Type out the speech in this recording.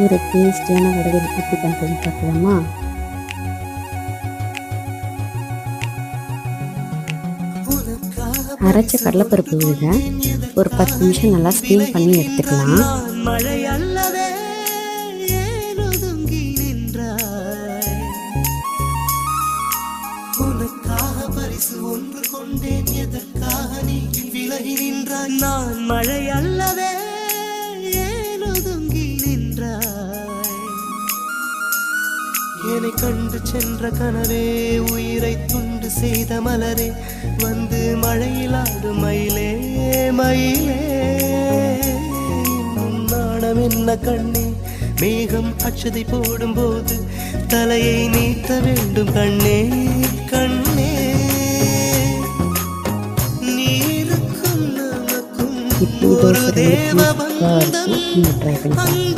ஒரு டேஸ்டியான வடகறி எப்படி பண்ணுறதுன்னு பார்க்கலாமா? அரைச்ச கடலைப்பருப்பு விழுத ஒரு 10 நிமிஷம் நல்லா ஸ்டீம் பண்ணி எடுத்துக்கலாம். ஒன்று கொண்டேன் எதற்காக நீ விலகி நின்றாய்? நான் மழை அல்லவே ஏன் ஒதுங்கி நின்றாய்? என்னை கண்டு சென்ற கனவே, உயிரை துண்டு செய்த மலரே, வந்து மழையில் ஆடும் மயிலே மயிலே. நாணம் என்ன கண்ணே, மேகம் அச்சதை போடும் போது தலையை நீட்ட வேண்டும் கண்ணே கண்ணே. இட்லி தோசை ரெண்டுக்குமே சூப்பராக இருக்கும். நீங்கள் ட்ரை பண்ணி பாருங்க.